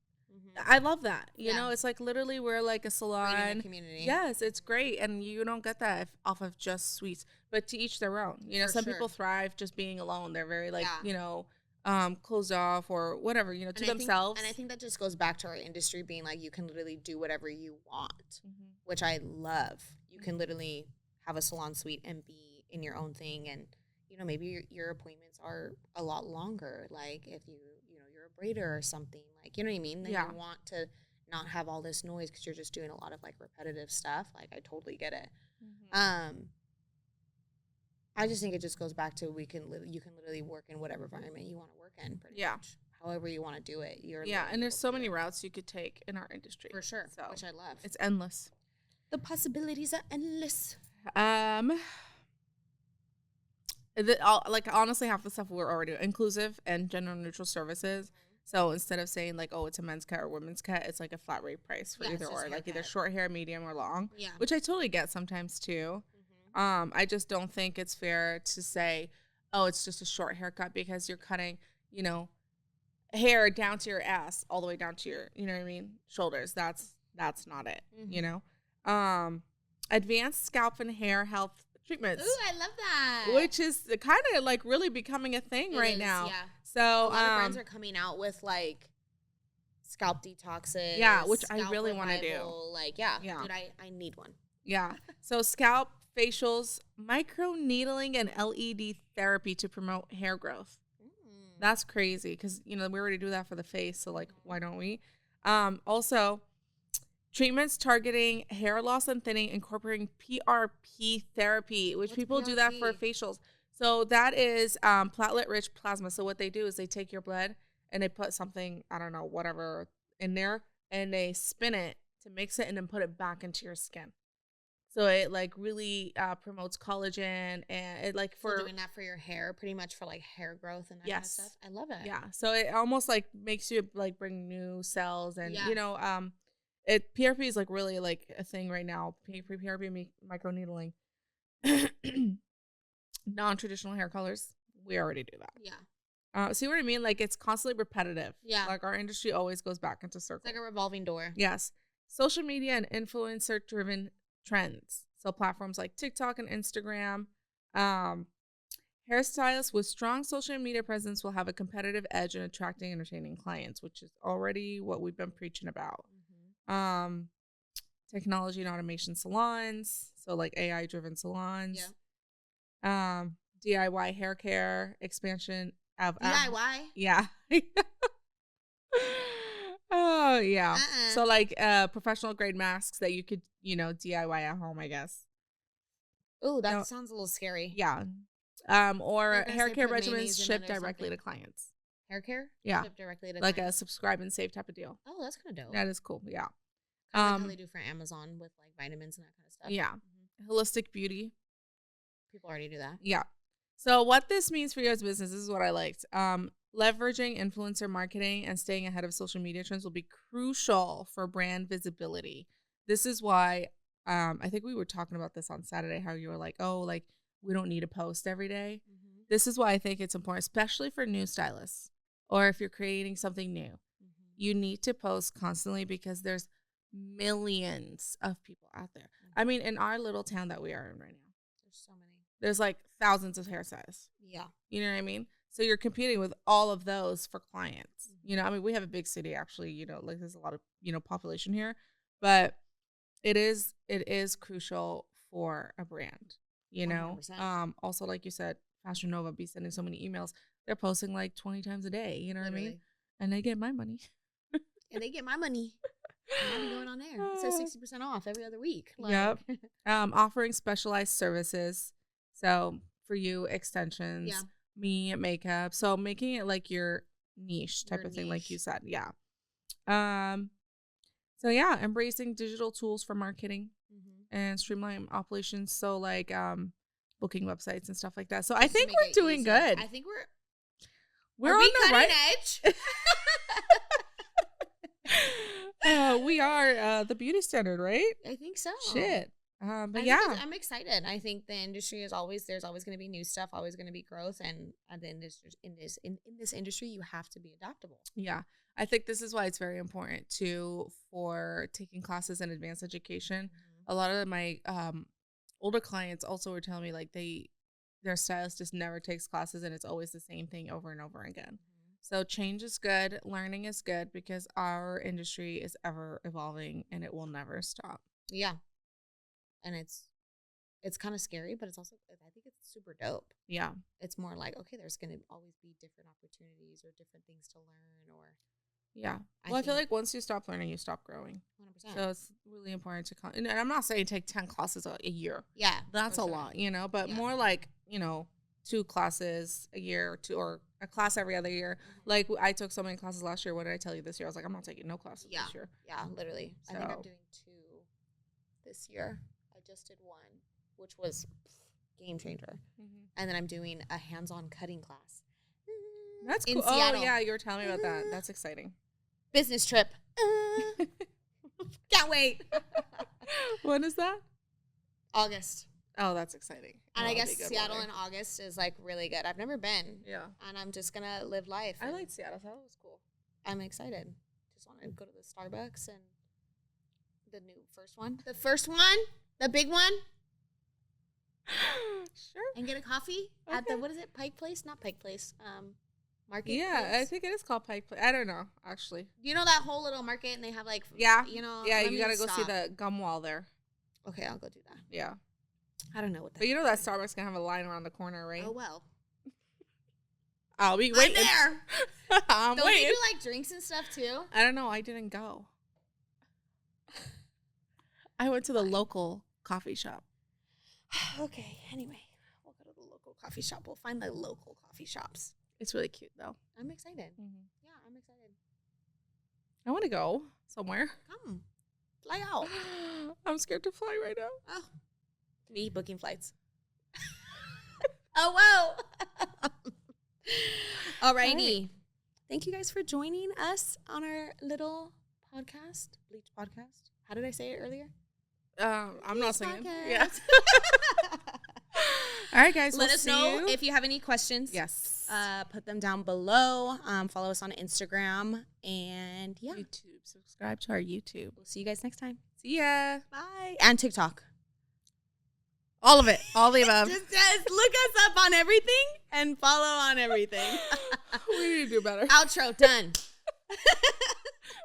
I love that. You know, it's like literally we're like a salon community. Yes, it's great, and you don't get that off of just suites. But to each their own. You know, some people thrive just being alone. They're very like you know, closed off or whatever, you know, to themselves. And I think that just goes back to our industry being like you can literally do whatever you want, which I love. You can literally have a salon suite and be in your own thing, and you know maybe your appointments are a lot longer. Like if you're a braider or something, like you know what I mean. Then you want to not have all this noise because you're just doing a lot of like repetitive stuff. Like I totally get it. I just think it just goes back to you can literally work in whatever environment you want to work in, pretty much. However you want to do it. And there's so many routes you could take in our industry. For sure, which I love. It's endless. The possibilities are endless. Honestly, half the stuff we're already doing, inclusive and gender neutral services. Mm-hmm. So instead of saying like, oh, it's a men's cut or women's cut, it's like a flat rate price for either or, like either short hair, medium, or long. Yeah, which I totally get sometimes too. Mm-hmm. I just don't think it's fair to say, oh, it's just a short haircut because you're cutting, hair down to your ass all the way down to your, shoulders. That's not it. Mm-hmm. Advanced scalp and hair health treatments. Ooh, I love that. Which is kind of like really becoming a thing right now. Yeah. So a lot of brands are coming out with like scalp detoxes. Yeah, which I really want to do. Like, dude, I need one. Yeah. So scalp facials, micro needling, and LED therapy to promote hair growth. That's crazy because, we already do that for the face. So, like, why don't we? Also, treatments targeting hair loss and thinning, incorporating PRP therapy, which people do that for facials. So, that is platelet-rich plasma. So, what they do is they take your blood and they put something, I don't know, whatever, in there, and they spin it to mix it and then put it back into your skin. So it like really promotes collagen and it like for doing that for your hair, pretty much for like hair growth and that kind of stuff. I love it. Yeah. So it almost like makes you like bring new cells and PRP is like really like a thing right now. PRP microneedling, non-traditional hair colors. We already do that. Yeah. See what I mean? Like it's constantly repetitive. Yeah. Like our industry always goes back into circles. It's like a revolving door. Yes. Social media and influencer driven trends. So platforms like TikTok and Instagram. Hairstylists with strong social media presence will have a competitive edge in attracting and retaining clients, which is already what we've been preaching about. Mm-hmm. Technology and automation salons. So like AI driven salons. Yeah. DIY hair care, expansion of DIY. Yeah. Oh, yeah. So, like, professional grade masks that you could, DIY at home, I guess. Oh, that sounds a little scary. Yeah. Or hair care regimens shipped directly to clients. Hair care? Yeah. Shipped directly to clients. Like a subscribe and save type of deal. Oh, that's kind of dope. That is cool. Yeah. Kind of like how they do for Amazon with, like, vitamins and that kind of stuff. Yeah. Mm-hmm. Holistic beauty. People already do that. Yeah. So, what this means for you as a business, this is what I liked. Leveraging influencer marketing and staying ahead of social media trends will be crucial for brand visibility. This is why I think we were talking about this on Saturday, how you were like, oh, like we don't need to post every day. Mm-hmm. This is why I think it's important, especially for new stylists or if you're creating something new. Mm-hmm. You need to post constantly because there's millions of people out there. Mm-hmm. I mean, in our little town that we are in right now, there's so many. There's like thousands of hairstylists. Yeah. You know what I mean? So you're competing with all of those for clients. Mm-hmm. I mean, we have a big city actually, like there's a lot of, population here, but it is crucial for a brand, 100%. Also, like you said, Fashion Nova be sending so many emails. They're posting like 20 times a day, you know what I mean? And they get my money. And they get my money. And I'll be going on there. It says 60% off every other week. Like. Yep. Offering specialized services. So for you, extensions. Yeah. Me, makeup. So making it like your niche type of thing, like you said. Yeah. So yeah, embracing digital tools for marketing and streamline operations. So like booking websites and stuff like that. So I think we're doing good. I think we're on the right edge. We are the beauty standard, right? I think so. Shit. But I'm excited. I think the industry there's always going to be new stuff, always going to be growth. And in this industry, you have to be adaptable. Yeah. I think this is why it's very important for taking classes in advanced education. Mm-hmm. A lot of my older clients also were telling me like their stylist just never takes classes and it's always the same thing over and over again. Mm-hmm. So change is good. Learning is good because our industry is ever evolving and it will never stop. Yeah. And it's kind of scary, but it's also, I think it's super dope. Yeah. It's more like, okay, there's going to always be different opportunities or different things to learn or. Yeah. I feel like once you stop learning, you stop growing. 100%. So it's really important to, and I'm not saying take 10 classes a year. Yeah. That's a lot, but more like 2 classes a year, or a class every other year. Like, I took so many classes last year. What did I tell you this year? I was like, I'm not taking no classes this year. Yeah, literally. So. I think I'm doing 2 this year. I just did 1, which was game changer. Mm-hmm. And then I'm doing a hands-on cutting class. That's cool. Oh, yeah, you were telling me about that. That's exciting. Business trip. Can't wait. When is that? August. Oh, that's exciting. And I guess Seattle in August is, like, really good. I've never been. Yeah. And I'm just going to live life. I liked Seattle. That was cool. I'm excited. Just want to go to the Starbucks and the new first one. The first one? The big one? Sure. And get a coffee at the, what is it, Pike Place? Not Pike Place. Market Yeah, place? I think it is called Pike Place. I don't know, actually. You know that whole little market and they have, like, Yeah, you got to go see the gum wall there. Okay, I'll go do that. Yeah. I don't know what that But you know that Starbucks can have a line around the corner, right? Oh, well. I'll be waiting. I'm there. I'm Don't waiting. they do, like, drinks and stuff, too? I don't know. I didn't go. I went to the local coffee shop. Okay, anyway. We'll go to the local coffee shop. We'll find the local coffee shops. It's really cute, though. I'm excited. Mm-hmm. Yeah, I'm excited. I want to go somewhere. Come. Fly out. I'm scared to fly right now. Oh. Me booking flights. Oh, whoa. Alrighty. Right. Thank you guys for joining us on our little podcast, Bleach Podcast. How did I say it earlier? I'm not singing. Yeah. All right, guys. Let us know if you have any questions. Yes. Put them down below. Follow us on Instagram. And yeah. YouTube. Subscribe to our YouTube. We'll see you guys next time. See ya. Bye. And TikTok. All of it. All the above. Just look us up on everything and follow on everything. We need to do better. Outro done.